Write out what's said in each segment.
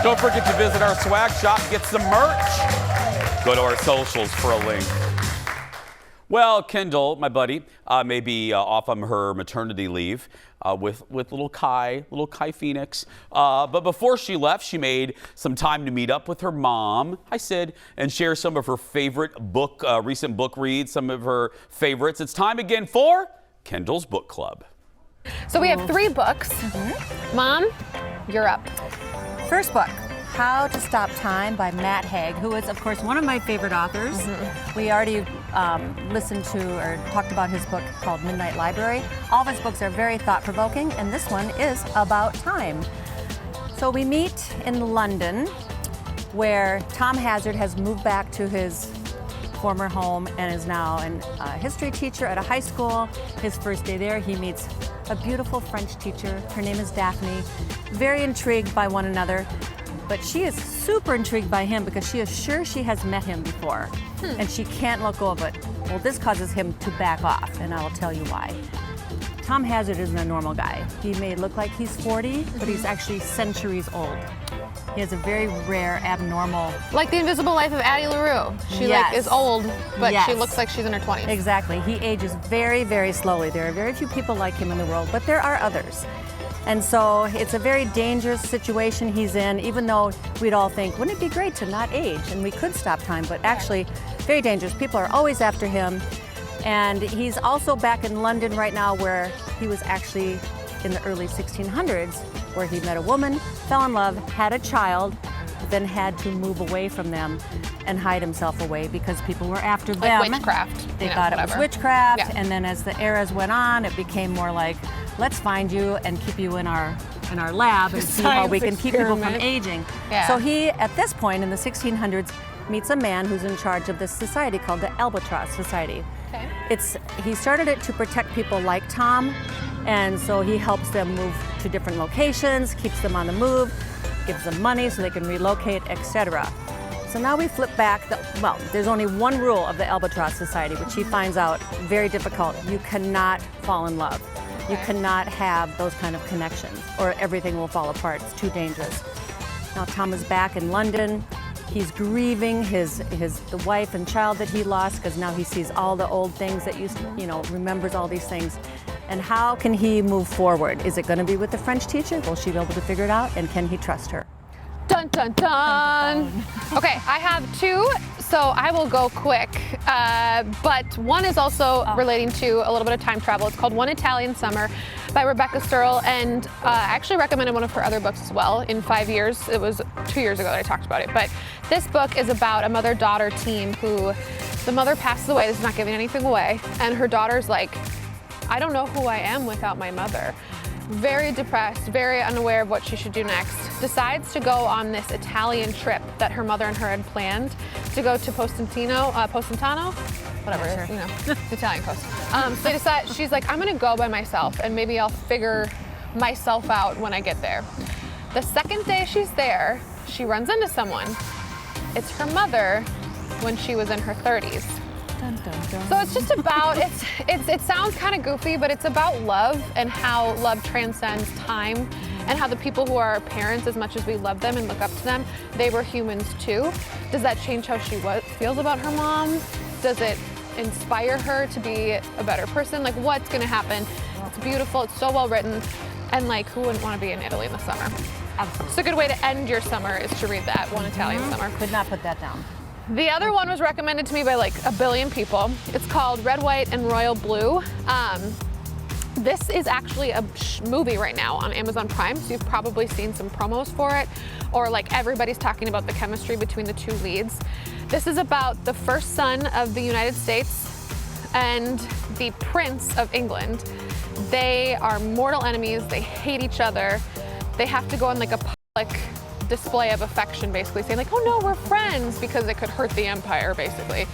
Don't forget to visit our swag shop, get some merch. Go to our socials for a link. Well, Kendall, my buddy, may be off on her maternity leave with little Kai Phoenix. But before she left, she made some time to meet up with her mom, hi Sid, and share some of her favorite recent book reads, some of her favorites. It's time again for Kendall's Book Club. So we have 3 books. Mom, you're up. First book, How to Stop Time by Matt Haig, who is, of course, one of my favorite authors. We already listened to or talked about his book called Midnight Library. All of his books are very thought-provoking, and this one is about time. So we meet in London, where Tom Hazard has moved back to his former home and is now a history teacher at a high school. His first day there, he meets a beautiful French teacher. Her name is Daphne. Very intrigued by one another. But she is super intrigued by him because she is sure she has met him before. And she can't let go of it. Well, this causes him to back off, and I will tell you why. Tom Hazard isn't a normal guy. He may look like he's 40, but he's actually centuries old. He has a very rare, abnormal... Like The Invisible Life of Addie LaRue. She is old, but she looks like she's in her 20s. Exactly. He ages very, very slowly. There are very few people like him in the world, but there are others. And so it's a very dangerous situation he's in, even though we'd all think, wouldn't it be great to not age? And we could stop time, but actually, very dangerous. People are always after him. And he's also back in London right now, where he was actually in the early 1600s, where he met a woman, fell in love, had a child, then had to move away from them and hide himself away because people were after them. Like witchcraft. They thought it was witchcraft, and then as the eras went on, it became more like, let's find you and keep you in our lab and see how we can keep people from aging. So he, at this point in the 1600s, meets a man who's in charge of this society called the Albatross Society. He started it to protect people like Tom, and so he helps them move to different locations, keeps them on the move, gives them money so they can relocate, etc. So now we flip back. There's only one rule of the Albatross Society, which he finds out very difficult. You cannot fall in love. You cannot have those kind of connections, or everything will fall apart. It's too dangerous. Now Tom is back in London. He's grieving the wife and child that he lost, because now he sees all the old things that remembers all these things. And how can he move forward? Is it going to be with the French teacher? Will she be able to figure it out? And can he trust her? Dun, dun, dun. Okay, I have 2, so I will go quick. But one is also relating to a little bit of time travel. It's called One Italian Summer by Rebecca Sturl, and I actually recommended one of her other books as well in 5 years. It was 2 years ago that I talked about it. But this book is about a mother-daughter team who, the mother passes away. This is not giving anything away. And her daughter's like, I don't know who I am without my mother. Very depressed, very unaware of what she should do next. Decides to go on this Italian trip that her mother and her had planned to go to Positano, whatever it is, the Italian coast. So they decide, she's like, I'm gonna go by myself and maybe I'll figure myself out when I get there. The second day she's there, she runs into someone. It's her mother when she was in her 30s. Dun, dun, dun. So it's just about, it sounds kind of goofy, but it's about love and how love transcends time, and how the people who are our parents, as much as we love them and look up to them, they were humans too. Does that change how she feels about her mom? Does it inspire her to be a better person? Like, what's gonna happen? It's beautiful, it's so well written, and like, who wouldn't want to be in Italy in the summer? Absolutely. So a good way to end your summer is to read that, One Italian Summer. Could not put that down. The other one was recommended to me by like a billion people. It's called Red, White, and Royal Blue. This is actually a movie right now on Amazon Prime, so you've probably seen some promos for it, or like everybody's talking about the chemistry between the 2 leads. This is about the first son of the United States and the Prince of England. They are mortal enemies, they hate each other. They have to go on like a public display of affection, basically saying like, oh no, we're friends, because it could hurt the empire, basically.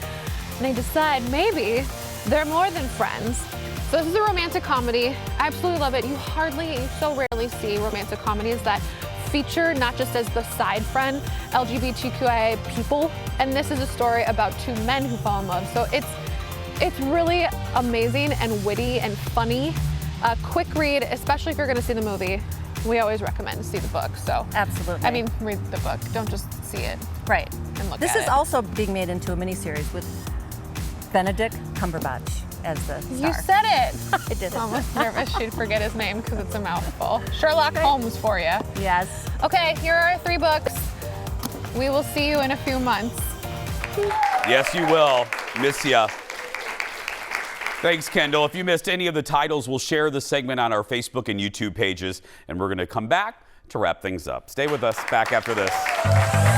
And they decide maybe they're more than friends. So this is a romantic comedy. I absolutely love it. You so rarely see romantic comedies that feature not just as the side friend LGBTQIA people, and this is a story about 2 men who fall in love. So it's really amazing and witty and funny. A quick read, especially if you're gonna see the movie. we always recommend to see the book. So absolutely. I mean, read the book. Don't just see it. Right. And look this at is it. also being made into a miniseries with Benedict Cumberbatch as the star. You said it. I did it. I'm almost nervous she'd forget his name because it's a mouthful. Sherlock Holmes for you. Yes. Okay, here are our 3 books. We will see you in a few months. Yes, you will. Miss ya. Thanks, Kendall. If you missed any of the titles, we'll share the segment on our Facebook and YouTube pages, and we're going to come back to wrap things up. Stay with us. Back after this.